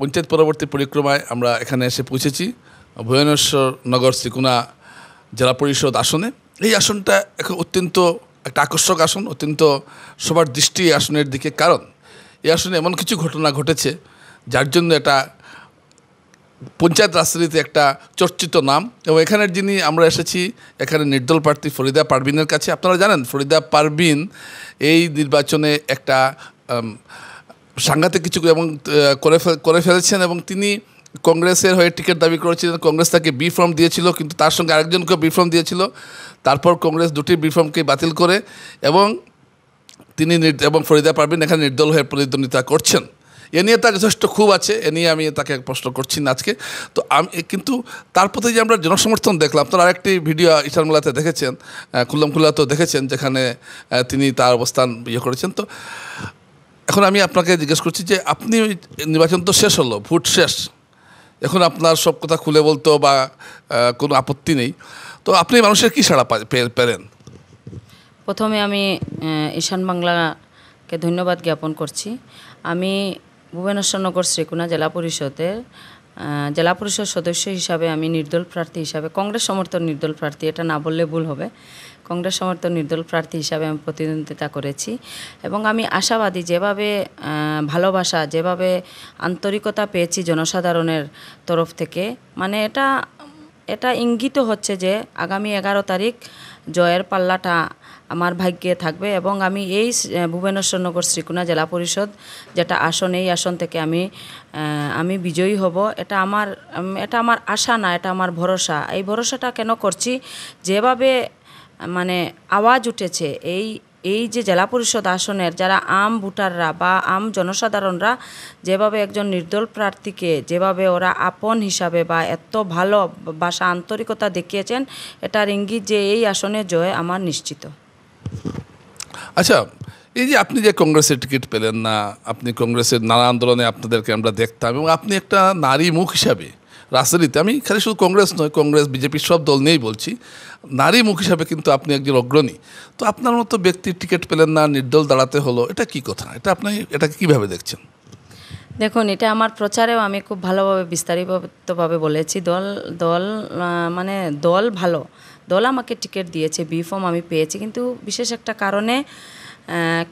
পঞ্চায়েত পরবর্তী পরিক্রমায় আমরা এখানে এসে পৌঁছেছি ভুবনেশ্বর নগর শ্রীকুনা জেলা পরিষদ আসনে। এই আসনটা এখন অত্যন্ত একটা আকর্ষক আসন, অত্যন্ত সবার দৃষ্টি আসনের দিকে, কারণ এই আসনে এমন কিছু ঘটনা ঘটেছে যার জন্য এটা পঞ্চায়েত রাজনীতিতে একটা চর্চিত নাম। এবং এখানের যিনি আমরা এসেছি এখানে নির্দল প্রার্থী ফরিদা পারভিনের কাছে। আপনারা জানেন ফরিদা পারভিন এই নির্বাচনে একটা সাংঘাতিক কিছু এবং করে ফেলেছেন, এবং তিনি কংগ্রেসের হয়ে টিকিট দাবি করেছিলেন। কংগ্রেস তাকে বি ফর্ম দিয়েছিল, কিন্তু তার সঙ্গে আরেকজনকে বি ফর্ম দিয়েছিল। তারপর কংগ্রেস দুটি বি ফর্মকে বাতিল করে এবং তিনি এবং ফরিদা পারভিন এখানে নির্দল হয়ে প্রতিদ্বন্দ্বিতা করছেন। এ নিয়ে তার যথেষ্ট ক্ষোভ আছে, এ নিয়ে আমি তাকে প্রশ্ন করছি না আজকে। তো আমি কিন্তু তার প্রতি যে আমরা জনসমর্থন দেখলাম, আপনারা আরেকটি ভিডিও ইশারমোলাতে দেখেছেন, খুল্লামখুল্লাতেও দেখেছেন, যেখানে তিনি তার অবস্থান করেছেন। তো এখন আমি আপনাকে জিজ্ঞেস করছি যে আপনি নির্বাচন তো শেষ হলো, ভোট শেষ, এখন আপনার সব কথা খুলে বলতো বা কোনো আপত্তি নেই, তো আপনি মানুষের কী সাড়া পেলেন? প্রথমে আমি ঈশান বাংলাকে ধন্যবাদ জ্ঞাপন করছি। আমি ভুবনেশ্বর নগর শ্রীকুনা জেলা পরিষদের জেলা পরিষদ সদস্য হিসাবে আমি নির্দল প্রার্থী হিসাবে, কংগ্রেস সমর্থন নির্দল প্রার্থী, এটা না বললে ভুল হবে, কংগ্রেস সমর্থন নির্দল প্রার্থী হিসাবে আমি প্রতিদ্বন্দ্বিতা করেছি। এবং আমি আশাবাদী, যেভাবে ভালোবাসা, যেভাবে আন্তরিকতা পেয়েছি জনসাধারণের তরফ থেকে, মানে এটা ইঙ্গিত হচ্ছে যে আগামী 11 তারিখ জয়ের পাল্লাটা আমার ভাগ্যে থাকবে। এবং আমি এই ভুবনেশ্বর নগর শ্রীকুনা জেলা পরিষদ যেটা আসন, এই আসন থেকে আমি বিজয়ী হব। এটা আমার আশা না, এটা আমার ভরসা। এই ভরসাটা কেন করছি, যেভাবে মানে আওয়াজ উঠেছে এই যে জেলা পরিষদ আসনের যারা আম ভোটাররা বা আম জনসাধারণরা যেভাবে একজন নির্দল প্রার্থীকে যেভাবে ওরা আপন হিসাবে বা এত ভালোবাসা আন্তরিকতা দেখিয়েছেন, এটার ইঙ্গিত যে এই আসনে জয় আমার নিশ্চিত। আচ্ছা, এই যে আপনি যে কংগ্রেসের টিকিট পেলেন না, আপনি কংগ্রেসের নানা আন্দোলনে আপনাদেরকে আমরা দেখতাম, এবং আপনি একটা নারী মুখ হিসাবে রাজনীতিতে, আমি খালি শুধু কংগ্রেস নয়, কংগ্রেস বিজেপি সব দল নিয়েই বলছি, নারী মুখ হিসাবে কিন্তু আপনি একজন অগ্রণী। তো আপনার মতো ব্যক্তির টিকিট পেলেন না, নির্দল দাঁড়াতে হলো, এটা কি কথা? এটাকে কীভাবে দেখছেন? দেখুন, এটা আমার প্রচারেও আমি খুব ভালোভাবে বিস্তারিতভাবে বলেছি। মানে দল ভালো, দল আমাকে টিকিট দিয়েছে, বি ফর্ম আমি পেয়েছি, কিন্তু বিশেষ একটা কারণে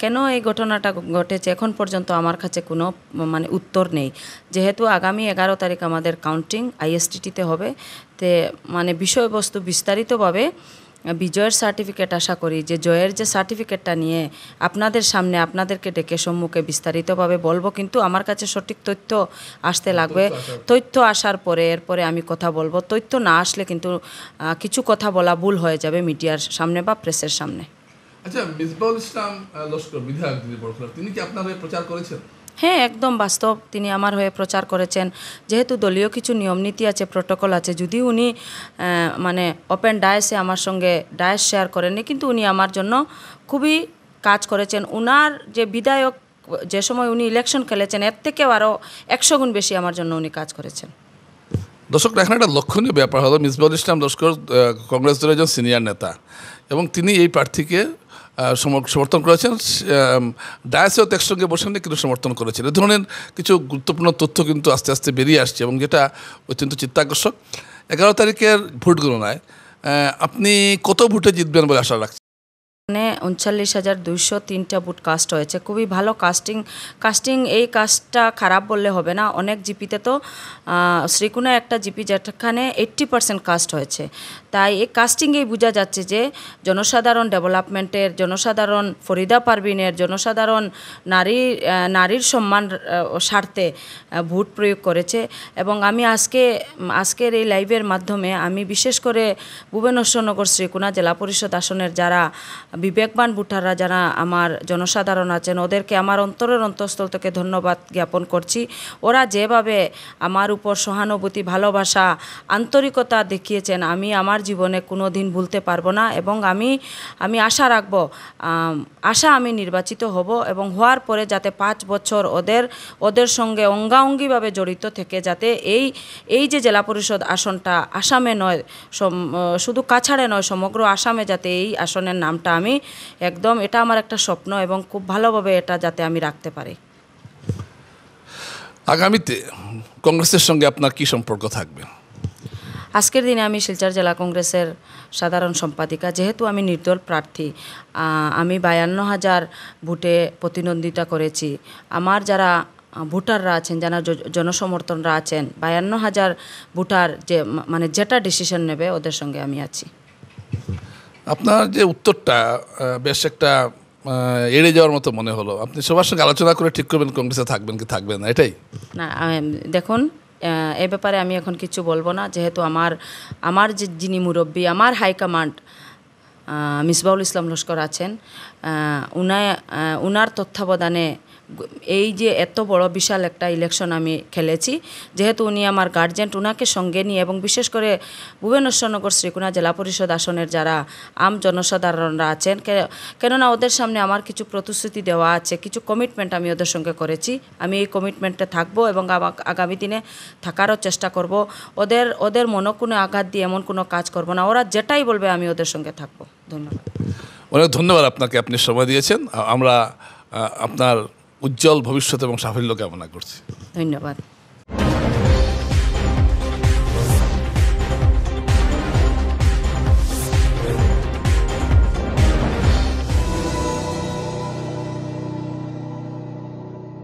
কেন এই ঘটনাটা ঘটেছে এখন পর্যন্ত আমার কাছে কোনো মানে উত্তর নেই। যেহেতু আগামী 11 তারিখ আমাদের কাউন্টিং আইএসটিটিতে হবে, তে মানে বিষয়বস্তু বিস্তারিতভাবে বিজয়ের সার্টিফিকেট আশা করি যে জয়ের যে সার্টিফিকেটটা নিয়ে আপনাদের সামনে আপনাদেরকে ডেকে সম্মুখে বিস্তারিতভাবে বলবো, কিন্তু আমার কাছে সঠিক তথ্য আসতে লাগবে। তথ্য আসার পরে এরপরে আমি কথা বলবো। তথ্য না আসলে কিন্তু কিছু কথা বলা ভুল হয়ে যাবে মিডিয়ার সামনে বা প্রেসের সামনে। আচ্ছা, মিসবাউল ইসলাম লস্কর বিধায়ক তিনি কি আপনার হয়ে প্রচার করেছেন? হ্যাঁ, একদম বাস্তব, তিনি আমার হয়ে প্রচার করেছেন। যেহেতু দলীয় কিছু নিয়মনীতি আছে, প্রোটোকল আছে, যদি উনি মানে ওপেন ডায়েসে আমার সঙ্গে ডায়েস শেয়ার করেননি, কিন্তু উনি আমার জন্য খুবই কাজ করেছেন। উনার যে বিধায়ক যে সময় উনি ইলেকশন খেলেছেন, এর থেকেও আরও 100 গুণ বেশি আমার জন্য উনি কাজ করেছেন। দর্শক, এখানে একটা লক্ষণীয় ব্যাপার হলো, মিসবাউল ইসলাম লস্কর কংগ্রেস দলের একজন সিনিয়র নেতা, এবং তিনি এই প্রার্থীকে সমর্থন করেছেন। ডায়াসেও একসঙ্গে বসেননি, কিন্তু সমর্থন করেছেন। এ ধরনের কিছু গুরুত্বপূর্ণ তথ্য কিন্তু আস্তে আস্তে বেরিয়ে আসছে, এবং যেটা অত্যন্ত চিত্তাকর্ষক। 11 তারিখের ভোট গণনায় আপনি কত ভোটে জিতবেন বলে আশা রাখছেন? মানে 39,203টা ভোট কাস্ট হয়েছে, খুবই ভালো কাস্টিং। এই কাস্টটা খারাপ বললে হবে না। অনেক জিপিতে তো শ্রীকুনা একটা জিপি যেখানে 80% কাস্ট হয়েছে, তাই এই কাস্টিংয়েই বোঝা যাচ্ছে যে জনসাধারণ ডেভেলপমেন্টের, জনসাধারণ ফরিদা পারভিনের, জনসাধারণ নারীর সম্মান স্বার্থে ভোট প্রয়োগ করেছে। এবং আমি আজকের এই লাইভের মাধ্যমে আমি বিশেষ করে ভুবনেশ্বর নগর শ্রীকুনা জেলা পরিষদ আসনের যারা বিবেকবান ভোটাররা, যারা আমার জনসাধারণ আছেন, ওদেরকে আমার অন্তরের অন্তঃস্থল থেকে ধন্যবাদ জ্ঞাপন করছি। ওরা যেভাবে আমার উপর সহানুভূতি, ভালোবাসা, আন্তরিকতা দেখিয়েছেন, আমি আমার জীবনে কোনো দিন ভুলতে পারবো না। এবং আমি আশা রাখবো, আমি নির্বাচিত হব, এবং হওয়ার পরে যাতে 5 বছর ওদের সঙ্গে অঙ্গাঙ্গিভাবে জড়িত থেকে যাতে এই যে জেলা পরিষদ আসনটা আসামে নয়, শুধু কাছাড়ে নয়, সমগ্র আসামে যাতে এই আসনের নামটা আমি একদম, এটা আমার একটা স্বপ্ন, এবং খুব ভালোভাবে এটা যাতে আমি রাখতে পারি। আগামীতে কংগ্রেসের সঙ্গে আপনার কি সম্পর্ক থাকবে? আজকের দিনে আমি শিলচর জেলা কংগ্রেসের সাধারণ সম্পাদিকা। যেহেতু আমি নির্দল প্রার্থী, আমি 52,000 ভোটে প্রতিদ্বন্দ্বিতা করেছি। আমার যারা ভোটাররা আছেন, যারা জনসমর্থনরা আছেন, 52,000 ভোটার যে মানে যেটা ডিসিশন নেবে ওদের সঙ্গে আমি আছি। আপনার যে উত্তরটা বেশ একটা এড়ে যাওয়ার মতো মনে হলো। আপনি সবার সঙ্গে আলোচনা করে ঠিক করবেন কংগ্রেসে থাকবেন কি থাকবেন না, এটাই? না, দেখুন, এ ব্যাপারে আমি এখন কিছু বলবো না। যেহেতু আমার যে যিনি মুরব্বী, আমার হাইকমান্ড মিসবাউল ইসলাম লস্কর আছেন, উনার তত্ত্বাবধানে এই যে এত বড় বিশাল একটা ইলেকশন আমি খেলেছি, যেহেতু উনি আমার গার্জেন, উনাকে সঙ্গে নিয়ে, এবং বিশেষ করে ভুবনেশ্বরনগর শ্রীকুনা জেলা পরিষদ আসনের যারা আম জনসাধারণরা আছেন, কেননা ওদের সামনে আমার কিছু প্রতিশ্রুতি দেওয়া আছে, কিছু কমিটমেন্ট আমি ওদের সঙ্গে করেছি। আমি এই কমিটমেন্টে থাকবো এবং আগামী দিনে থাকারও চেষ্টা করব। ওদের মনকুনে আঘাত দিয়ে এমন কোনো কাজ করব না। ওরা যেটাই বলবে আমি ওদের সঙ্গে থাকবো। ধন্যবাদ। অনেক ধন্যবাদ আপনাকে, আপনি সময় দিয়েছেন। আমরা আপনার উজ্জ্বল ভবিষ্যৎ এবং সাফল্য কামনা করছি। ধন্যবাদ।